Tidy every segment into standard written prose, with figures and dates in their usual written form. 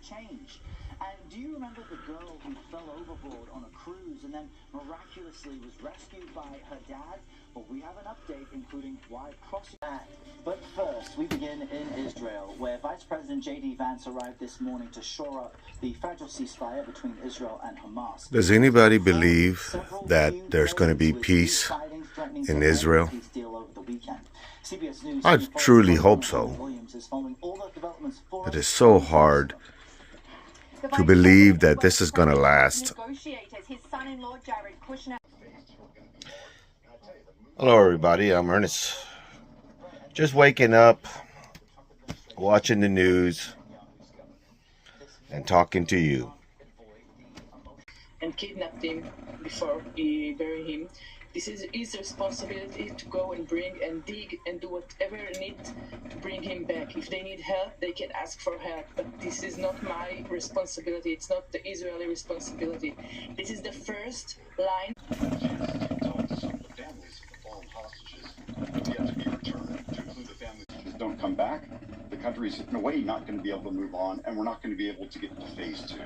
change. And do you remember the girl who fell overboard on a cruise and then miraculously was rescued by her dad? Well, we have an update including why prosecutors. But first, we begin in Israel, where Vice President J.D. Vance arrived this morning to shore up the fragile ceasefire between Israel and Hamas. Does anybody believe that there's going to be peace in Israel? I truly hope so. It is so hard to believe that this is going to last. Hello everybody, I'm Ernest. Just waking up, watching the news, and talking to you. And kidnapped him before he buried him. This is his responsibility to go and bring and dig and do whatever they need to bring him back. If they need help, they can ask for help. But this is not my responsibility. It's not the Israeli responsibility. This is the first line. Don't come back. The country's in a way not going to be able to move on, and we're not going to be able to get to phase 2.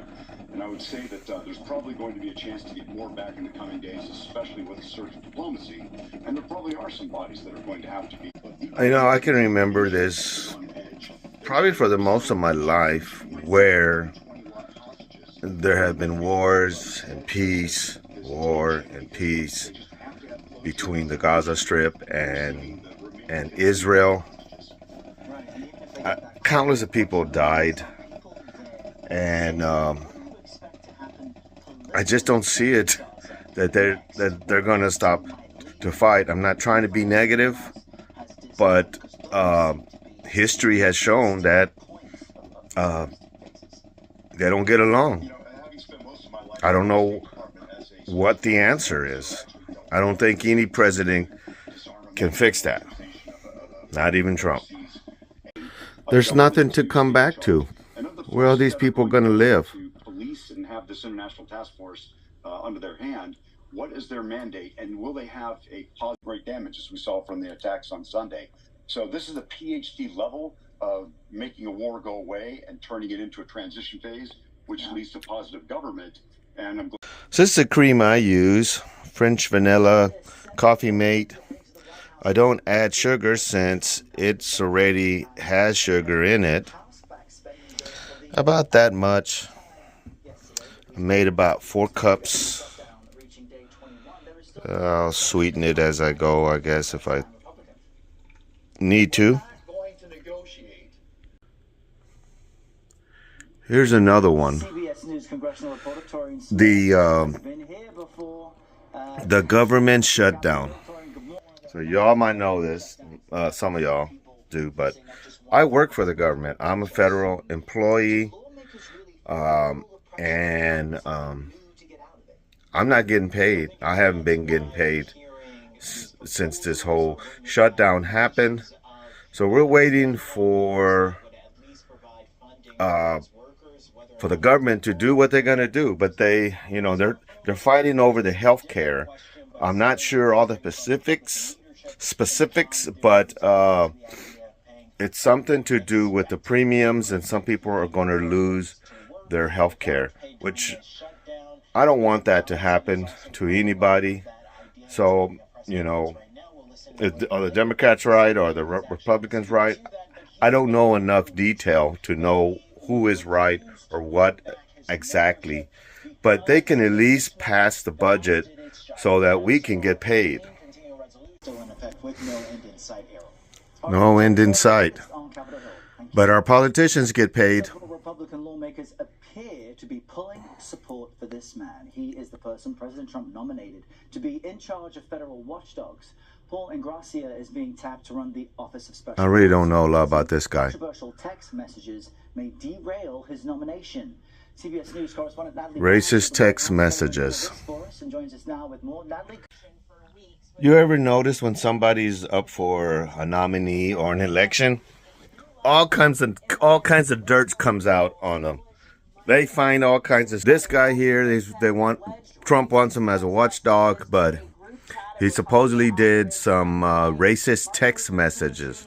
And I would say that there's probably going to be a chance to get more back in the coming days, especially with a surge of diplomacy. And there probably are some bodies that are going to have to be. I can remember this probably for the most of my life, where there have been wars and peace, war and peace between the Gaza Strip and Israel. Countless of people died, and I just don't see it that they're going to stop to fight. I'm not trying to be negative, but history has shown that they don't get along. I don't know what the answer is. I don't think any president can fix that. Not even Trump. There's nothing to come back to. Where are these people going to live? Police and have this international task force under their hand. What is their mandate, and will they have a positive great damage, as we saw from the attacks on Sunday? So this is a PhD level of making a war go away and turning it into a transition phase, which leads to positive government. And So this is the cream I use, French vanilla, Coffee Mate. I don't add sugar since it's already has sugar in it. About that much. I made about 4 cups. I'll sweeten it as I go, I guess, if I need to. Here's another one. The government shutdown. So y'all might know this, some of y'all do, but I work for the government. I'm a federal employee, and I'm not getting paid. I haven't been getting paid since this whole shutdown happened. So we're waiting for the government to do what they're going to do, but they're fighting over the health care. I'm not sure all the specifics, but it's something to do with the premiums, and some people are going to lose their health care, which I don't want that to happen to anybody. So, are the Democrats right or the Republicans right? I don't know enough detail to know who is right or what exactly, but they can at least pass the budget so that we can get paid. No end in sight. But our politicians get paid. Republican lawmakers appear to be pulling support for this man. He is the person President Trump nominated to be in charge of federal watchdogs. Paul Ingrassia is being tapped to run the Office of Special. I really don't know a lot about this guy. Controversial text messages may derail his nomination. CBS News correspondent Natalie. Racist text messages. You ever notice when somebody's up for a nominee or an election, all kinds of dirt comes out on them. They find all kinds of. This guy here, Trump wants him as a watchdog, but he supposedly did some racist text messages.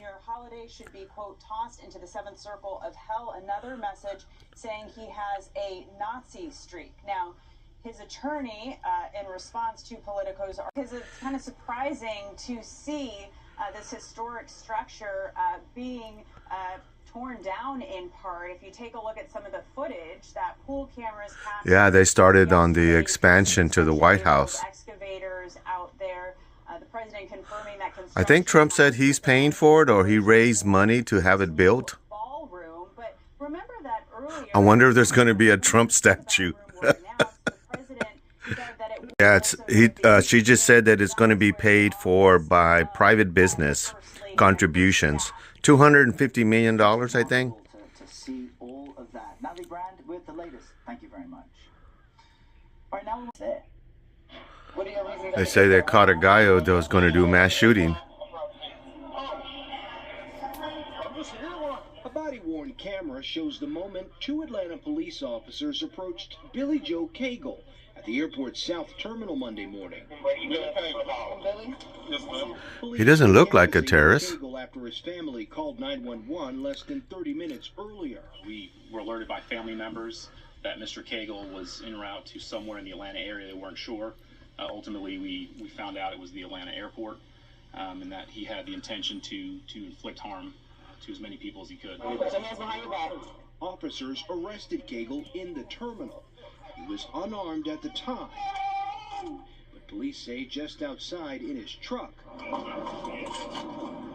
on Circle of Hell, another message saying he has a Nazi streak. Now, his attorney, in response to Politico's, because it's kind of surprising to see this historic structure being torn down in part. If you take a look at some of the footage that pool cameras captured. Yeah, they started on the expansion to the White House. Excavators out there. The president confirming that I think Trump said he's paying for it, or he raised money to have it built. Ballroom, but remember that earlier. I wonder if there's going to be a Trump statue. Yeah, she just said that it's going to be paid for by private business contributions. $250 million, I think. To see all of that. Natalie Brand with the latest. Thank you very much. All right, now we're there. They say they caught a guy that was going to do mass shooting. A body-worn camera shows the moment two Atlanta police officers approached Billy Joe Cagle at the airport's South Terminal Monday morning. He doesn't look like a terrorist. Cagle after his family called 911 less than 30 minutes earlier. We were alerted by family members that Mr. Cagle was en route to somewhere in the Atlanta area. They weren't sure. Ultimately, we found out it was the Atlanta airport, and that he had the intention to inflict harm to as many people as he could. Officers arrested Cagle in the terminal. He was unarmed at the time, but police say just outside in his truck,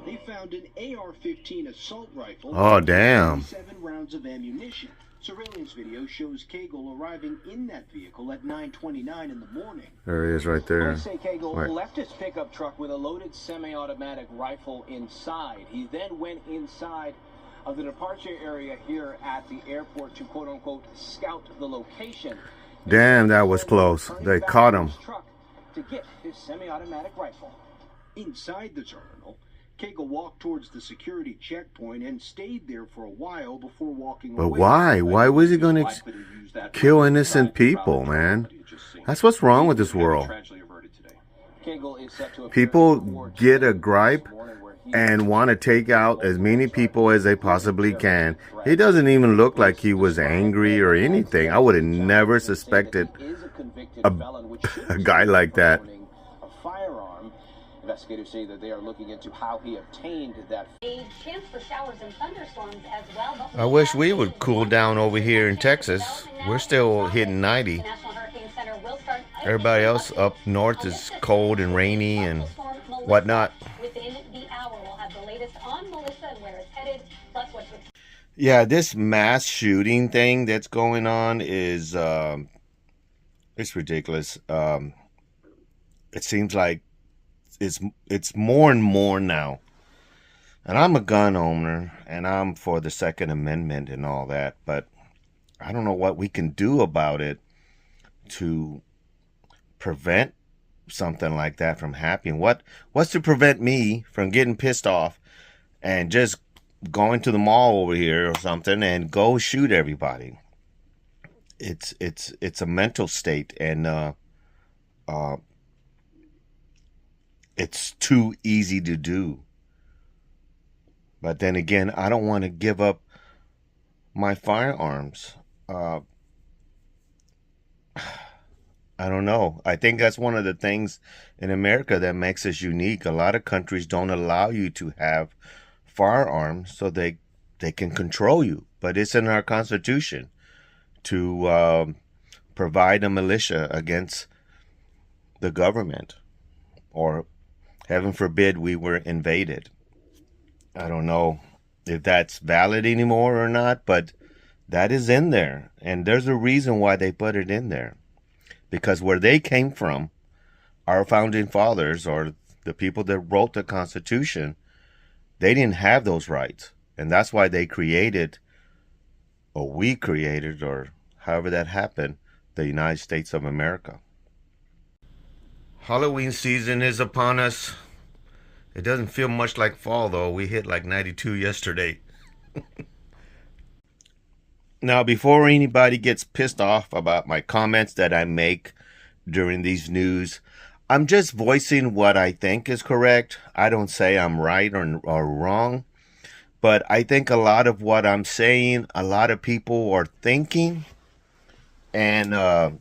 they found an AR-15 assault rifle. Oh, damn. 7 rounds of ammunition. Surveillance video shows Cagle arriving in that vehicle at 9:29 in the morning. There he is right there. Police say Cagle left his pickup truck with a loaded semi-automatic rifle inside. He then went inside of the departure area here at the airport to quote-unquote scout the location. Damn, that was close. They caught him. To get his semi-automatic rifle. Inside the terminal, Cagle walked towards the security checkpoint and stayed there for a while before walking away. But why? Why was he going to kill innocent people, man? That's what's wrong with this world. People get a gripe and want to take out as many people as they possibly can. He doesn't even look like he was angry or anything. I would have never suspected a guy like that. Investigators say that they are looking into how he obtained that. A chance for showers and thunderstorms as well. I wish we would cool down over here in Texas. We're still hitting 90. Everybody else up north is cold and rainy and whatnot. Within the hour, we'll have the latest on Melissa and where it's headed, plus what's with. Yeah, this mass shooting thing that's going on is it's ridiculous. It seems like it's more and more now. And I'm a gun owner and I'm for the Second Amendment and all that, but I don't know what we can do about it to prevent something like that from happening. What's to prevent me from getting pissed off and just going to the mall over here or something and go shoot everybody? It's a mental state, and it's too easy to do. But then again, I don't want to give up my firearms. I don't know. I think that's one of the things in America that makes us unique. A lot of countries don't allow you to have firearms so they can control you. But it's in our Constitution to provide a militia against the government, or heaven forbid we were invaded. I don't know if that's valid anymore or not, but that is in there. And there's a reason why they put it in there. Because where they came from, our founding fathers, or the people that wrote the Constitution, they didn't have those rights. And that's why they created, or we created, or however that happened, the United States of America. Halloween season is upon us. It doesn't feel much like fall, though. We hit like 92 yesterday. Now, before anybody gets pissed off about my comments that I make during these news, I'm just voicing what I think is correct. I don't say I'm right or wrong. But I think a lot of what I'm saying, a lot of people are thinking, and I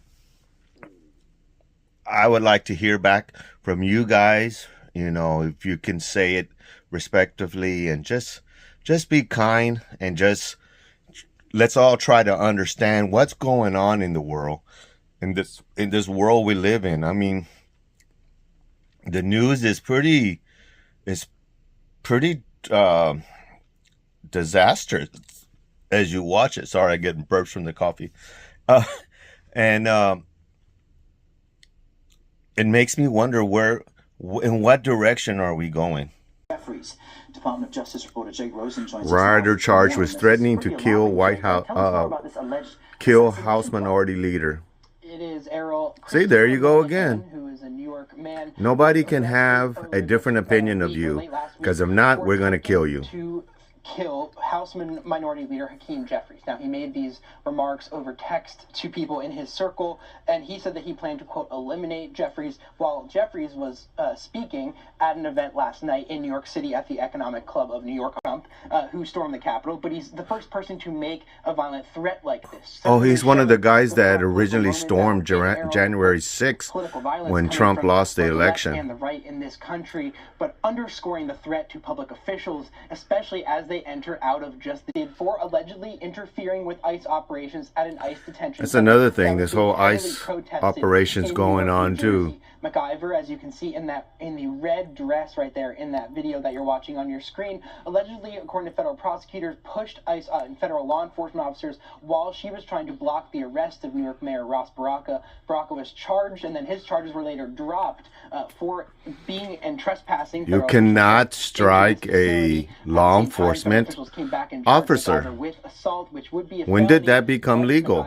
would like to hear back from you guys. You know, if you can say it respectively, and just be kind, and just let's all try to understand what's going on in the world, in this world we live in. I mean, the news is pretty disastrous as you watch it. Sorry, I get burps from the coffee. And it makes me wonder in what direction are we going? Jeffries. Department of Justice reporter Jake Rosen joins Ryder us. charged with threatening to kill kill House Minority Leader. It is Errol. See, there you go again. Who is a New York man. Nobody can have a different opinion of you, because if not, we're going to kill you. To kill House Minority Leader Hakeem Jeffries. Now, he made these remarks over text to people in his circle, and he said that he planned to, quote, eliminate Jeffries, while Jeffries was speaking at an event last night in New York City at the Economic Club of New York, who stormed the Capitol, but he's the first person to make a violent threat like this. Oh, he's one of the guys that originally stormed January 6th when Trump lost the election. And the right in this country, but underscoring the threat to public officials, especially as they enter out of just the bid for allegedly interfering with ICE operations at an ICE detention. That's another thing. This whole ICE operation's going on too. MacIver, as you can see in the red dress right there in that video that you're watching on your screen, allegedly, according to federal prosecutors, pushed ICE and federal law enforcement officers while she was trying to block the arrest of New York Mayor Ross Baraka. Baraka was charged, and then his charges were later dropped for being and trespassing. You cannot strike a law enforcement officer. When did that become legal?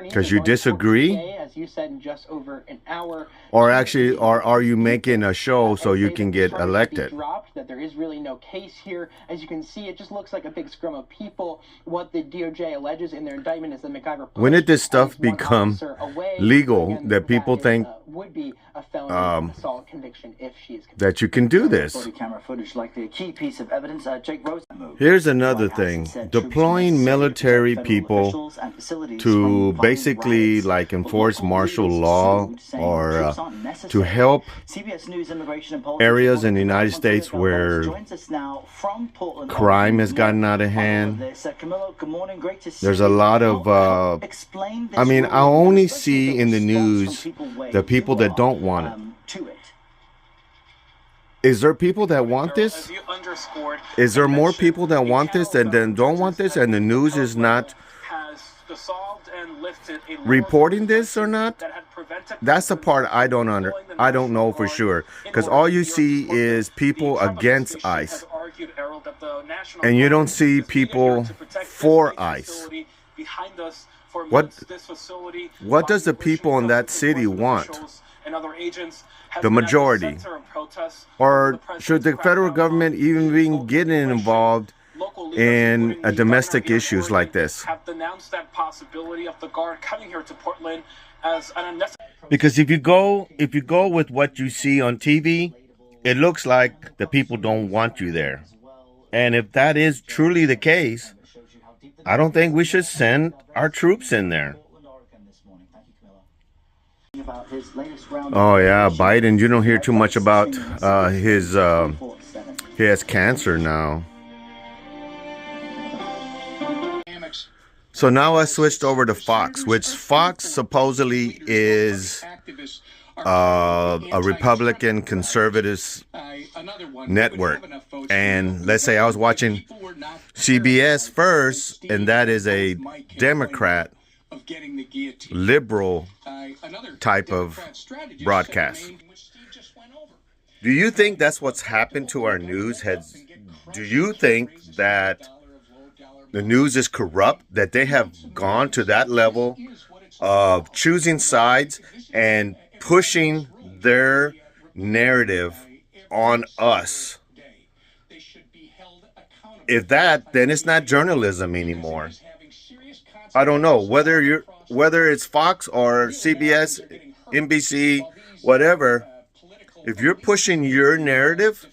Because you disagree? As you said, in just over an hour. Or actually, or are you making a show so you can get elected? Dropped, that there is really no case here. As you can see, it just looks like a big scrum of people. What the DOJ alleges in their indictment is that MacIver. When did this stuff become legal that people think would be a felony assault conviction if she is convicted? That you can do this? Body camera footage likely a key piece of evidence. Jake Rosen moved. Here's another thing: deploying military people to basically like enforce martial law or to help areas in the United States where crime has gotten out of hand. There's a lot of, I mean, I only see in the news the people that don't want it. Is there people that want this? Is there more people that want this than don't want this, and the news is not reporting this or not? That's the part I don't know for sure, because all you see is people against ICE, and you don't see people for ICE. What does the people in that city want? The majority? Or should the federal government even be getting involved in domestic issues like this? Because if you go with what you see on TV, it looks like the people don't want you there. And if that is truly the case, I don't think we should send our troops in there. Oh yeah, Biden, you don't hear too much about he has cancer now. So now I switched over to Fox, which Fox supposedly is a Republican conservative network. And let's say I was watching CBS first, and that is a Democrat, liberal type of broadcast. Do you think that's what's happened to our news? Do you think that the news is corrupt, that they have gone to that level of choosing sides and pushing their narrative on us? If that, then it's not journalism anymore. I don't know whether it's Fox or CBS, NBC, whatever. If you're pushing your narrative,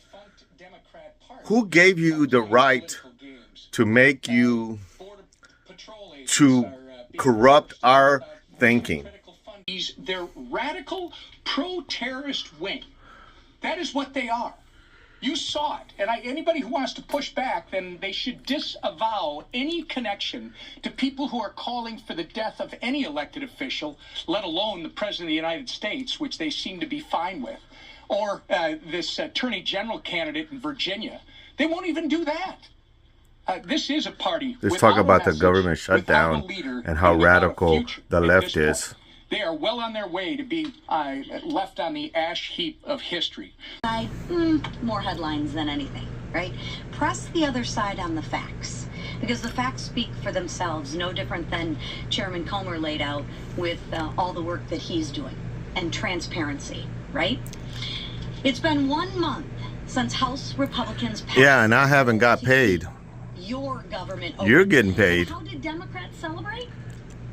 Who gave you the right to make you to corrupt our thinking? They're radical pro-terrorist wing. That is what they are. You saw it. And anybody who wants to push back, then they should disavow any connection to people who are calling for the death of any elected official, let alone the President of the United States, which they seem to be fine with, or this Attorney General candidate in Virginia. They won't even do that. This is a party. Let's talk about the government shutdown and how radical the left is. They are well on their way to be left on the ash heap of history. More headlines than anything, right? Press the other side on the facts, because the facts speak for themselves, no different than Chairman Comer laid out with all the work that he's doing and transparency, right? It's been 1 month since House Republicans passed. Yeah, and I haven't got paid. Your government. You're getting paid. How did Democrats celebrate?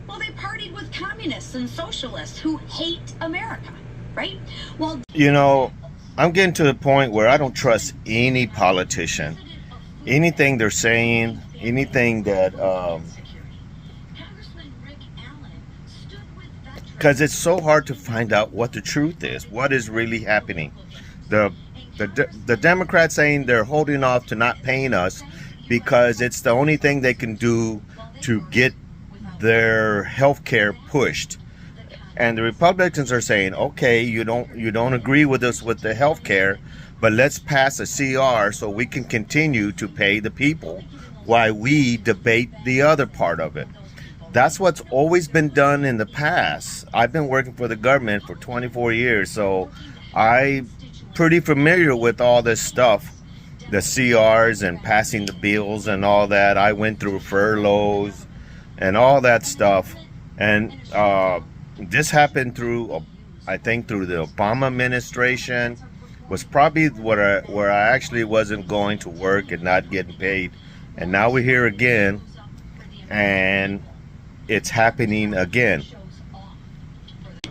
Well, they partied with communists and socialists who hate America, right? Well, you know, I'm getting to the point where I don't trust any politician. Anything they're saying, anything that, because it's so hard to find out what the truth is, what is really happening. The Democrats saying they're holding off to not paying us because it's the only thing they can do to get their health care pushed. And the Republicans are saying, okay, you don't agree with us with the health care, but let's pass a CR so we can continue to pay the people while we debate the other part of it. That's what's always been done in the past. I've been working for the government for 24 years, so I'm pretty familiar with all this stuff, the CRs and passing the bills and all that. I went through furloughs and all that stuff, and this happened through, I think, through the Obama administration. Was probably where I actually wasn't going to work and not getting paid, and now we're here again, and it's happening again.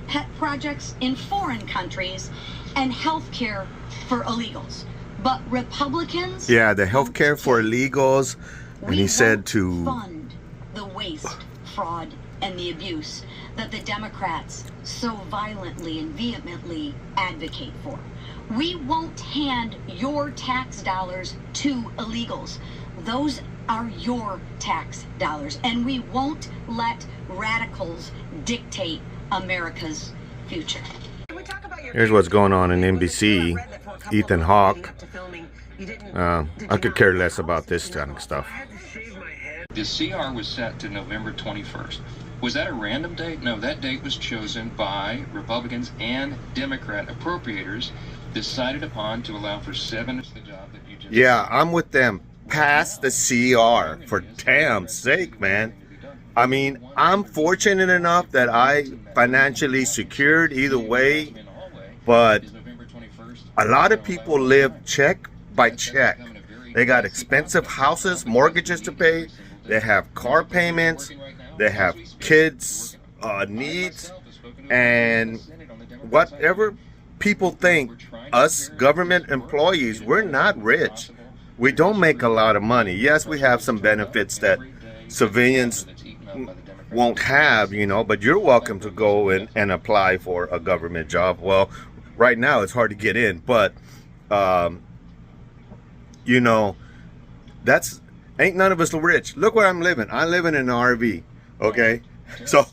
Pet projects in foreign countries and health care for illegals, but Republicans. Yeah, the health care for illegals, and he said to fund the waste, fraud, and the abuse that the Democrats so violently and vehemently advocate for. We won't hand your tax dollars to illegals. Those are your tax dollars, and we won't let radicals dictate America's future. Here's what's going on in NBC. Ethan Hawke. I could care less about this kind of stuff. The CR was set to November 21st. Was that a random date? No, that date was chosen by Republicans and Democrat appropriators, decided upon to allow for 7 of the job that you just... Yeah, I'm with them. Pass the CR, for damn sake, man. I mean, I'm fortunate enough that I financially secured either way, but a lot of people live check by check. They got expensive houses, mortgages to pay. They have car payments. They have kids' needs. And whatever people think, us government employees, we're not rich. We don't make a lot of money. Yes, we have some benefits that civilians won't have, you know, but you're welcome to go and apply for a government job. Well, right now it's hard to get in, but, you know, ain't none of us rich. Look where I'm living. I'm living in an RV, okay? So,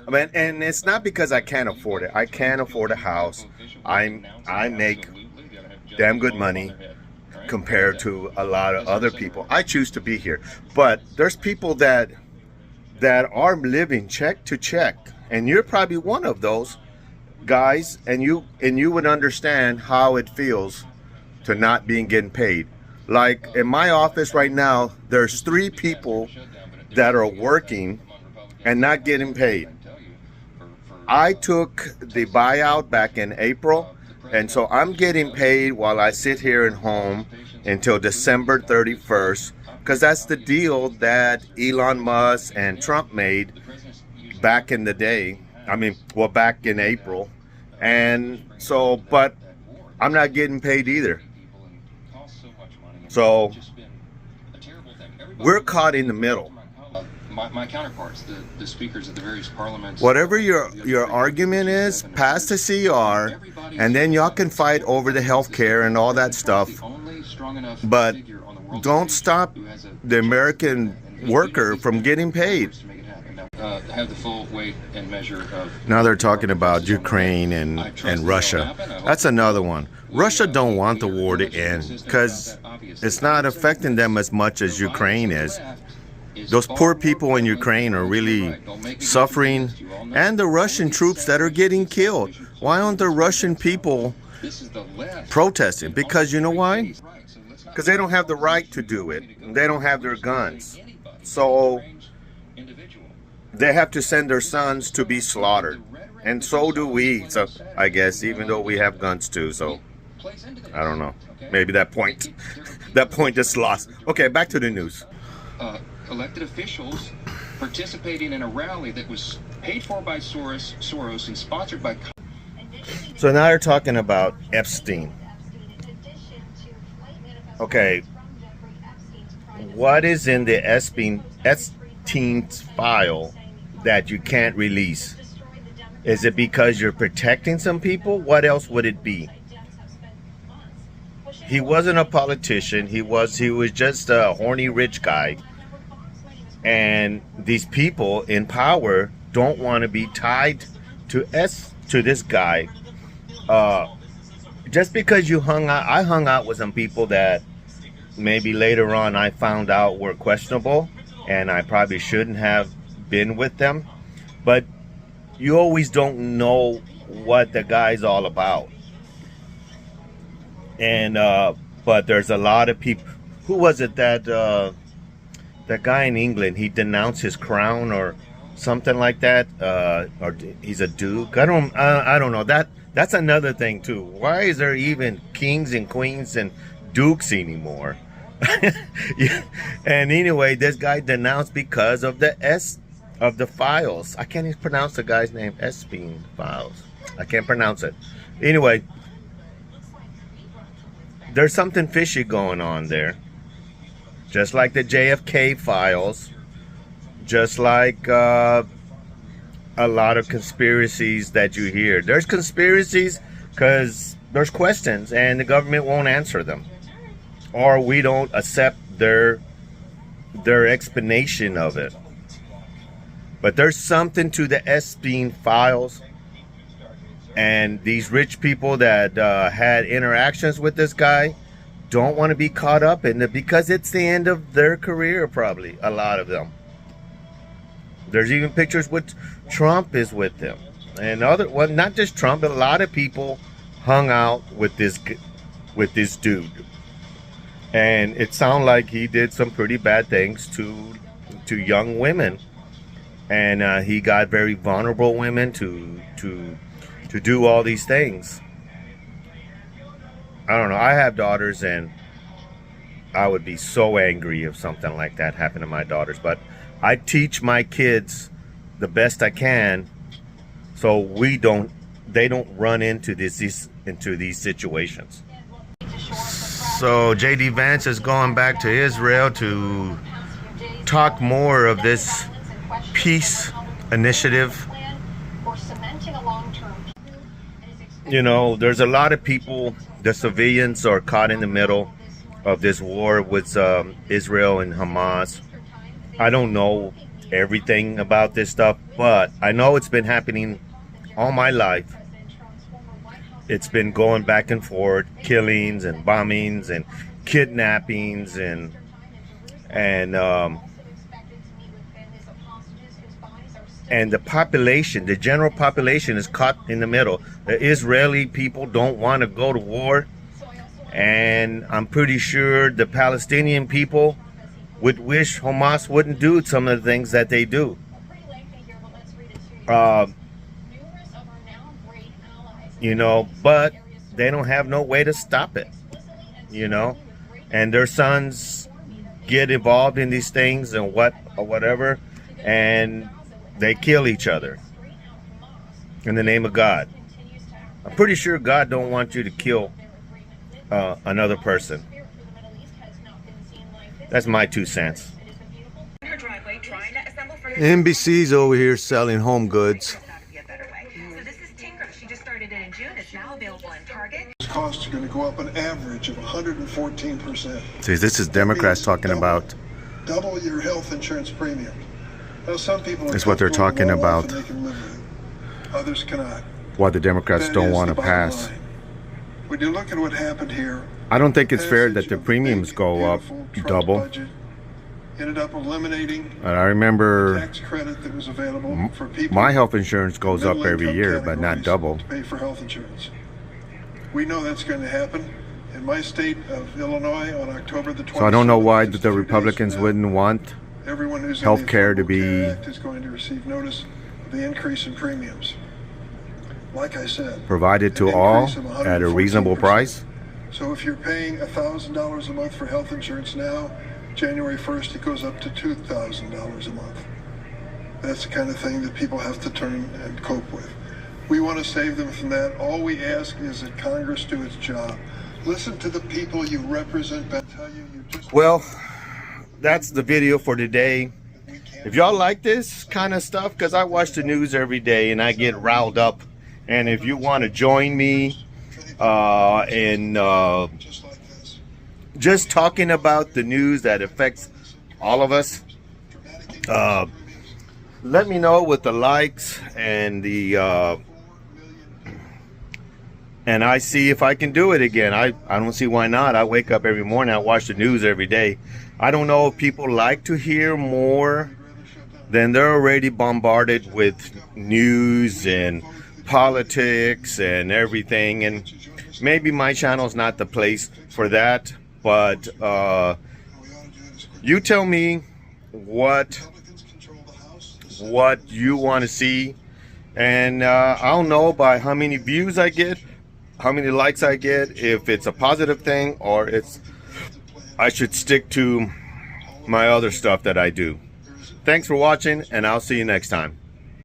I mean, and it's not because I can't afford it. I can't afford a house. I make damn good money compared to a lot of other people. I choose to be here. But there's people that are living check to check, and you're probably one of those guys, and you would understand how it feels to not being getting paid. Like in my office right now, there's 3 people that are working and not getting paid. I took the buyout back in April, and so I'm getting paid while I sit here at home until December 31st, because that's the deal that Elon Musk and Trump made back in the day. I mean, well, back in April. And so, but I'm not getting paid either. So just been a terrible thing. we're caught in the middle. My counterparts, the speakers of the various parliaments. Whatever your argument is, pass the CR, and then y'all can fight over the health care and all that stuff. But don't stop the American worker from getting paid. Have the full weight and measure of. Now they're talking about Ukraine and Russia. That's another one. Russia don't want the war to end because it's not affecting them as much as Ukraine is. Those poor people in Ukraine are really suffering, and the Russian troops that are getting killed. Why aren't the Russian people protesting? Because you know why? Because they don't have the right to do it. They don't have their guns. So they have to send their sons to be slaughtered. And so do we, so I guess, even though we have guns too. So I don't know. Maybe that point is lost. Okay, back to the news. Elected officials participating in a rally that was paid for by Soros and sponsored by. So now they're talking about Epstein. Okay, what is in the Epstein's file that you can't release? Is it because you're protecting some people? What else would it be? He wasn't a politician. He was just a horny rich guy. And these people in power don't want to be tied to this guy. Just because you I hung out with some people that maybe later on I found out were questionable, and I probably shouldn't have been with them. But you always don't know what the guy's all about. And but there's a lot of people. Who was it that guy in England, he denounced his crown or something like that, or he's a duke. I don't know. That's another thing too. Why is there even kings and queens and dukes anymore? Yeah. And anyway, this guy denounced because of the files. I can't even pronounce the guy's name. Epstein files. I can't pronounce it. Anyway, there's something fishy going on there. Just like the JFK files, just like a lot of conspiracies that you hear. There's conspiracies because there's questions and the government won't answer them. Or we don't accept their explanation of it. But there's something to the Epstein files. And these rich people that had interactions with this guy don't want to be caught up in it because it's the end of their career, probably, a lot of them. There's even pictures with Trump is with them. And not just Trump, but a lot of people hung out with this dude. And it sounded like he did some pretty bad things to young women. And he got very vulnerable women to do all these things. I don't know. I have daughters, and I would be so angry if something like that happened to my daughters. But I teach my kids the best I can, so they don't run into these situations. So J.D. Vance is going back to Israel to talk more of this peace initiative. You know, there's a lot of people, the civilians are caught in the middle of this war with Israel and Hamas. I don't know everything about this stuff, but I know it's been happening all my life. It's been going back and forth, killings and bombings and kidnappings and the population, the general population is caught in the middle. The Israeli people don't want to go to war. And I'm pretty sure the Palestinian people would wish Hamas wouldn't do some of the things that they do. You know, but they don't have no way to stop it. You know, and their sons get involved in these things and whatever, and they kill each other in the name of God. I'm pretty sure God don't want you to kill another person. That's my 2 cents. NBC's over here selling home goods. Costs are going to go up an average of 114%. See, this is Democrats talking about. Double your health insurance premium. Now, some people are That's what they're talking about. they can live with it. Others cannot. Why the Democrats That don't is want the to bottom pass. line. When you look at what happened here, I don't think it's fair that the premiums go up double. budget ended up eliminating I remember tax credit that was available for people. my health insurance goes up every middle-income year, but not categories double. to pay for health insurance. We know that's going to happen in my state of Illinois on October the 27th. So I don't know why just the 2 days Republicans from now. wouldn't want Everyone who's health in the care to Affordable be Care Act is going to receive notice of the increase in premiums. Like I said, provided to an all increase of at a reasonable 114%. price. So if you're paying $1,000 a month for health insurance now, January 1st it goes up to $2,000 a month. That's the kind of thing that people have to turn and cope with. We want to save them from that. All we ask is that Congress do its job. Listen to the people you represent. But tell you just. Well, that's the video for today. If y'all like this kind of stuff, because I watch the news every day and I get riled up, and if you want to join me in just talking about the news that affects all of us, let me know with the likes and the and I see if I can do it again. I don't see why not. I wake up every morning, I watch the news every day. I don't know if people like to hear more than they're already bombarded with news and politics and everything, and maybe my channel's not the place for that, but you tell me what you want to see, and I'll know by how many views I get, how many likes I get, if it's a positive thing or I should stick to my other stuff that I do. Thanks for watching, and I'll see you next time.